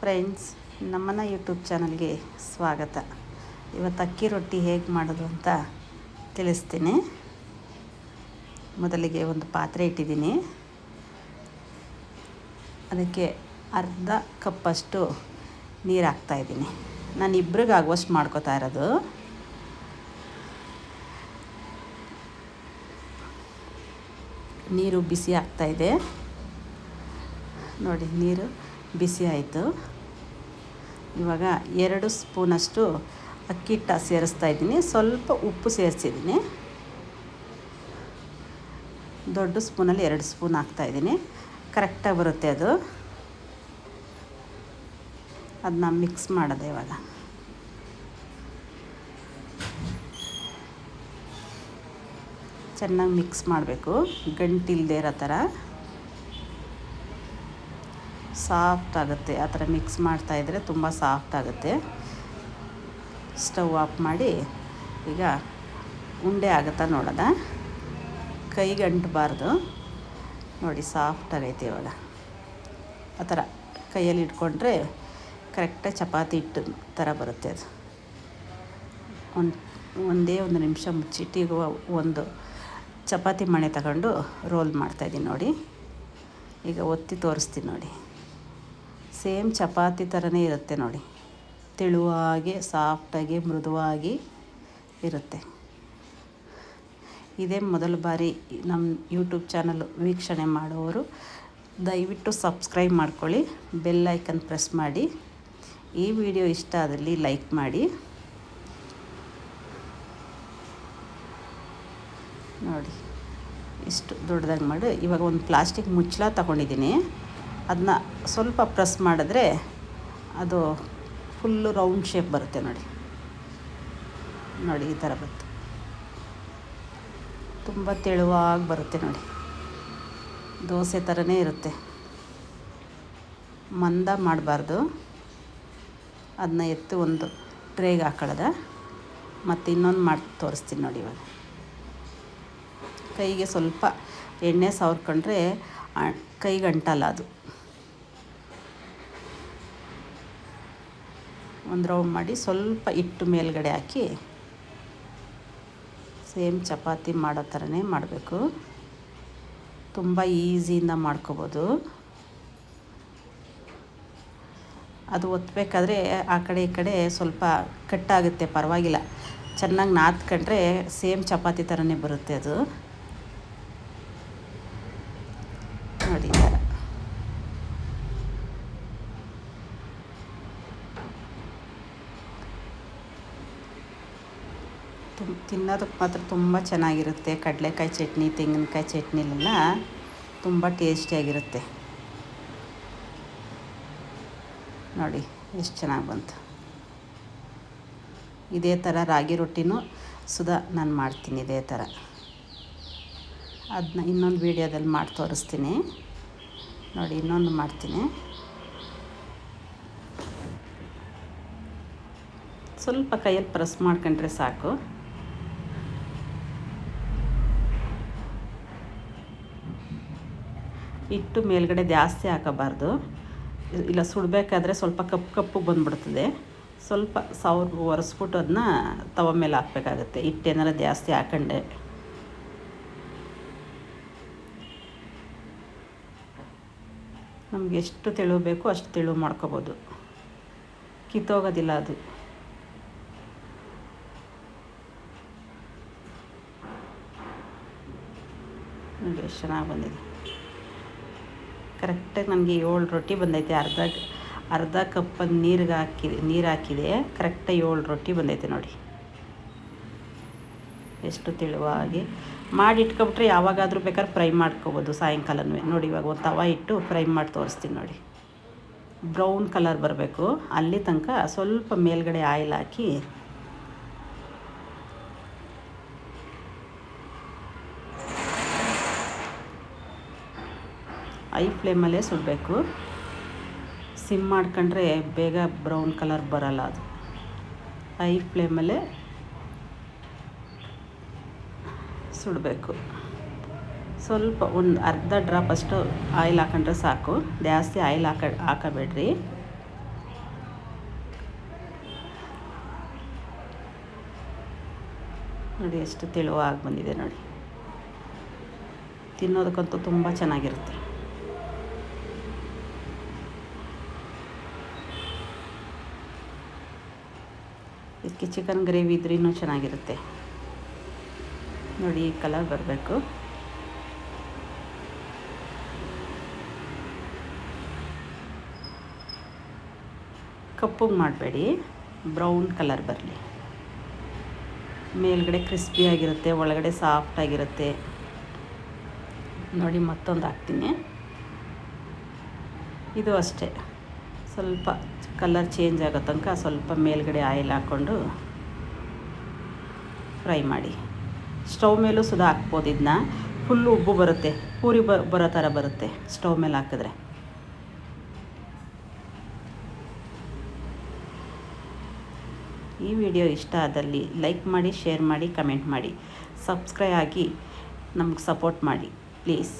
Friends, ನಮ್ಮನ್ನ YouTube ಚಾನಲ್ಗೆ ಸ್ವಾಗತ. ಇವತ್ತು ಅಕ್ಕಿ ರೊಟ್ಟಿ ಹೇಗೆ ಮಾಡೋದು ಅಂತ ತಿಳಿಸ್ತೀನಿ. ಮೊದಲಿಗೆ ಒಂದು ಪಾತ್ರೆ ಇಟ್ಟಿದ್ದೀನಿ. ಅದಕ್ಕೆ ಅರ್ಧ ಕಪ್ಪಷ್ಟು ನೀರು ಹಾಕ್ತಾಯಿದ್ದೀನಿ. ನಾನು ಇಬ್ಬರಿಗೆ ಆಗುವಷ್ಟು ಮಾಡ್ಕೋತಾ ಇರೋದು. ನೀರು ಬಿಸಿ ಆಗ್ತಾಯಿದೆ ನೋಡಿ. ನೀರು ಬಿಸಿ ಆಯಿತು. ಇವಾಗ 2 ಸ್ಪೂನಷ್ಟು ಅಕ್ಕಿ ಹಿಟ್ಟು ಸೇರಿಸ್ತಾ ಇದ್ದೀನಿ. ಸ್ವಲ್ಪ ಉಪ್ಪು ಸೇರಿಸಿದ್ದೀನಿ. ದೊಡ್ಡ ಸ್ಪೂನಲ್ಲಿ 2 ಸ್ಪೂನ್ ಹಾಕ್ತಾಯಿದ್ದೀನಿ. ಕರೆಕ್ಟಾಗಿ ಬರುತ್ತೆ ಅದು. ಅದನ್ನ ಮಿಕ್ಸ್ ಮಾಡಿದೆ. ಇವಾಗ ಚೆನ್ನಾಗಿ ಮಿಕ್ಸ್ ಮಾಡಬೇಕು, ಗಂಟಿಲ್ಲದೆ ಇರೋ ಥರ. ಸಾಫ್ಟ್ ಆಗುತ್ತೆ ಆ ಥರ ಮಿಕ್ಸ್ ಮಾಡ್ತಾಯಿದ್ರೆ, ತುಂಬ ಸಾಫ್ಟ್ ಆಗುತ್ತೆ. ಸ್ಟವ್ ಆಫ್ ಮಾಡಿ ಈಗ ಉಂಡೆ ಆಗುತ್ತಾ ನೋಡೋಣ. ಕೈಗೆ ಅಂಟಬಾರ್ದು ನೋಡಿ. ಸಾಫ್ಟ್ ಆಗೈತೆ ಇವಾಗ. ಆ ಥರ ಕೈಯಲ್ಲಿ ಇಟ್ಕೊಂಡ್ರೆ ಕರೆಕ್ಟಾಗಿ ಚಪಾತಿ ಹಿಟ್ಟು ಥರ ಬರುತ್ತೆ ಅದು. ಒಂದೇ ಒಂದು ನಿಮಿಷ ಮುಚ್ಚಿಟ್ಟು ಈಗ ಒಂದು ಚಪಾತಿ ಮಣೆ ತಗೊಂಡು ರೋಲ್ ಮಾಡ್ತಾಯಿದ್ದೀನಿ ನೋಡಿ. ಈಗ ಒತ್ತಿ ತೋರಿಸ್ತೀನಿ ನೋಡಿ. ಸೇಮ್ ಚಪಾತಿ ಥರನೇ ಇರುತ್ತೆ ನೋಡಿ. ತೆಳುವಾಗಿ, ಸಾಫ್ಟಾಗಿ, ಮೃದುವಾಗಿ ಇರುತ್ತೆ. ಇದೇ ಮೊದಲ ಬಾರಿ ನಮ್ಮ ಯೂಟ್ಯೂಬ್ ಚಾನಲ್ ವೀಕ್ಷಣೆ ಮಾಡೋರು ದಯವಿಟ್ಟು ಸಬ್ಸ್ಕ್ರೈಬ್ ಮಾಡ್ಕೊಳ್ಳಿ, ಬೆಲ್ ಐಕನ್ ಪ್ರೆಸ್ ಮಾಡಿ. ಈ ವಿಡಿಯೋ ಇಷ್ಟ ಆದಲ್ಲಿ ಲೈಕ್ ಮಾಡಿ. ನೋಡಿ ಇಷ್ಟು ದೊಡ್ಡದಾಗಿ ಮಾಡಿ. ಇವಾಗ ಒಂದು ಪ್ಲಾಸ್ಟಿಕ್ ಮುಚ್ಚಳ ತಗೊಂಡಿದ್ದೀನಿ. ಅದನ್ನ ಸ್ವಲ್ಪ ಪ್ರೆಸ್ ಮಾಡಿದ್ರೆ ಅದು ಫುಲ್ಲು ರೌಂಡ್ ಶೇಪ್ ಬರುತ್ತೆ ನೋಡಿ. ನೋಡಿ ಈ ಥರ ಬರುತ್ತೆ. ತುಂಬ ತೆಳುವಾಗಿ ಬರುತ್ತೆ ನೋಡಿ. ದೋಸೆ ಥರನೇ ಇರುತ್ತೆ. ಮಂದ ಮಾಡಬಾರ್ದು. ಅದನ್ನ ಎತ್ತು ಒಂದು ಟ್ರೇಗೆ ಹಾಕೊಳ್ಳೋದ. ಮತ್ತು ಇನ್ನೊಂದು ಮಾಡಿ ತೋರಿಸ್ತೀನಿ ನೋಡಿ. ಇವಾಗ ಕೈಗೆ ಸ್ವಲ್ಪ ಎಣ್ಣೆ ಸವರ್ಕೊಂಡ್ರೆ ಕೈಗೆ ಅಂಟಲ್ಲ ಅದು. ಒಂದು ರೌಂಡ್ ಮಾಡಿ ಸ್ವಲ್ಪ ಹಿಟ್ಟು ಮೇಲ್ಗಡೆ ಹಾಕಿ ಸೇಮ್ ಚಪಾತಿ ಮಾಡೋ ಥರನೇ ಮಾಡಬೇಕು. ತುಂಬ ಈಸಿಯಿಂದ ಮಾಡ್ಕೋಬೋದು. ಅದು ಒತ್ತಬೇಕಾದ್ರೆ ಆ ಕಡೆ ಈ ಕಡೆ ಸ್ವಲ್ಪ ಕಟ್ಟಾಗುತ್ತೆ, ಪರವಾಗಿಲ್ಲ. ಚೆನ್ನಾಗಿ ನಾದ್ಕೊಂಡ್ರೆ ಸೇಮ್ ಚಪಾತಿ ಥರನೇ ಬರುತ್ತೆ ಅದು ನೋಡಿ. ಈ ಥರ ತಿನ್ನೋದಕ್ಕೆ ಮಾತ್ರ ತುಂಬ ಚೆನ್ನಾಗಿರುತ್ತೆ. ಕಡಲೆಕಾಯಿ ಚಟ್ನಿ, ತೆಂಗಿನಕಾಯಿ ಚಟ್ನಿಲೆಲ್ಲ ತುಂಬ ಟೇಸ್ಟಿಯಾಗಿರುತ್ತೆ ನೋಡಿ. ಎಷ್ಟು ಚೆನ್ನಾಗಿ ಬಂತು. ಇದೇ ಥರ ರಾಗಿ ರೊಟ್ಟಿನೂ ನಾನು ಮಾಡ್ತೀನಿ ಇದೇ ಥರ. ಅದನ್ನ ಇನ್ನೊಂದು ವೀಡಿಯೋದಲ್ಲಿ ಮಾಡಿ ತೋರಿಸ್ತೀನಿ ನೋಡಿ. ಇನ್ನೊಂದು ಮಾಡ್ತೀನಿ. ಸ್ವಲ್ಪ ಕೈಯಲ್ಲಿ ಪ್ರೆಸ್ ಮಾಡ್ಕೊಂಡ್ರೆ ಸಾಕು. ಹಿಟ್ಟು ಮೇಲ್ಗಡೆ ಜಾಸ್ತಿ ಹಾಕಬಾರ್ದು, ಇಲ್ಲ ಸುಡಬೇಕಾದ್ರೆ ಸ್ವಲ್ಪ ಕಪ್ಪು ಬಂದುಬಿಡ್ತದೆ. ಸ್ವಲ್ಪ ಒರೆಸ್ಬಿಟ್ಟು ಅದನ್ನ ತವ ಮೇಲೆ ಹಾಕಬೇಕಾಗುತ್ತೆ. ಹಿಟ್ಟೇನಾರ ಜಾಸ್ತಿ ಹಾಕೊಂಡೆ. ನಮ್ಗೆ ಎಷ್ಟು ತೆಳು ಬೇಕೋ ಅಷ್ಟು ತೆಳು ಮಾಡ್ಕೋಬೋದು. ಕಿತ್ತೋಗೋದಿಲ್ಲ ಅದು. ನೋಡಿ ಎಷ್ಟು ಚೆನ್ನಾಗಿ ಬಂದಿದೆ. ಕರೆಕ್ಟಾಗಿ ನನಗೆ 7 ರೊಟ್ಟಿ ಬಂದೈತೆ. ಅರ್ಧ ಕಪ್ ನೀರು ಹಾಕಿದೆ. ಕರೆಕ್ಟಾಗಿ 7 ರೊಟ್ಟಿ ಬಂದೈತೆ ನೋಡಿ. ಎಷ್ಟು ತೆಳುವಾಗಿ ಮಾಡಿ ಇಟ್ಕೊಬಿಟ್ರೆ ಯಾವಾಗಾದರೂ ಬೇಕಾದ್ರೆ ಫ್ರೈ ಮಾಡ್ಕೊಬೋದು ಸಾಯಂಕಾಲವೇ ನೋಡಿ. ಇವಾಗ ಒಂದು ತವ ಇಟ್ಟು ಫ್ರೈ ಮಾಡಿ ತೋರಿಸ್ತೀನಿ ನೋಡಿ. ಬ್ರೌನ್ ಕಲರ್ ಬರಬೇಕು ಅಲ್ಲಿ ತನಕ ಸ್ವಲ್ಪ ಮೇಲ್ಗಡೆ ಆಯಿಲ್ ಹಾಕಿ ಐ ಫ್ಲೇಮಲ್ಲೇ ಸುಡಬೇಕು. ಸಿಮ್ ಮಾಡ್ಕೊಂಡ್ರೆ ಬೇಗ ಬ್ರೌನ್ ಕಲರ್ ಬರಲ್ಲ ಅದು. ಐ ಫ್ಲೇಮಲ್ಲೇ ಸುಡಬೇಕು. ಸ್ವಲ್ಪ ಒಂದು ಅರ್ಧ ಡ್ರಾಪ್ ಅಷ್ಟು ಆಯಿಲ್ ಹಾಕೊಂಡ್ರೆ ಸಾಕು. ಜಾಸ್ತಿ ಆಯಿಲ್ ಹಾಕಬೇಡ್ರಿ. ನೋಡಿ ಎಷ್ಟು ತೆಳುವಾಗಿ ಬಂದಿದೆ ನೋಡಿ. ತಿನ್ನೋದಕ್ಕಂತೂ ತುಂಬ ಚೆನ್ನಾಗಿರುತ್ತೆ. ಇದಕ್ಕೆ ಚಿಕನ್ ಗ್ರೇವಿ ಇದ್ರೆ ಇನ್ನೂ ಚೆನ್ನಾಗಿರುತ್ತೆ ನೋಡಿ. ಈ ಕಲರ್ ಬರಬೇಕು. ಕಪ್ಪಗೆ ಮಾಡಬೇಡಿ, ಬ್ರೌನ್ ಕಲರ್ ಬರಲಿ. ಮೇಲ್ಗಡೆ ಕ್ರಿಸ್ಪಿಯಾಗಿರುತ್ತೆ, ಒಳಗಡೆ ಸಾಫ್ಟಾಗಿರುತ್ತೆ ನೋಡಿ. ಮತ್ತೊಂದು ಹಾಕ್ತೀನಿ. ಇದು ಅಷ್ಟೇ, ಸ್ವಲ್ಪ ಕಲರ್ ಚೇಂಜ್ ಆಗೋ ತನಕ ಸ್ವಲ್ಪ ಮೇಲ್ಗಡೆ ಆಯಿಲ್ ಹಾಕ್ಕೊಂಡು ಫ್ರೈ ಮಾಡಿ. ಸ್ಟವ್ ಮೇಲೂ ಸುಧಾ ಹಾಕ್ಬೋದು. ಇದನ್ನ ಫುಲ್ಲು ಉಬ್ಬು ಬರುತ್ತೆ, ಪೂರಿ ಬರೋ ಥರ ಬರುತ್ತೆ ಸ್ಟವ್ ಮೇಲೆ ಹಾಕಿದ್ರೆ. ಈ ವಿಡಿಯೋ ಇಷ್ಟ ಆದಲ್ಲಿ ಲೈಕ್ ಮಾಡಿ, ಶೇರ್ ಮಾಡಿ, ಕಮೆಂಟ್ ಮಾಡಿ, ಸಬ್ಸ್ಕ್ರೈಬ್ ಆಗಿ ನಮ್ಗೆ ಸಪೋರ್ಟ್ ಮಾಡಿ ಪ್ಲೀಸ್.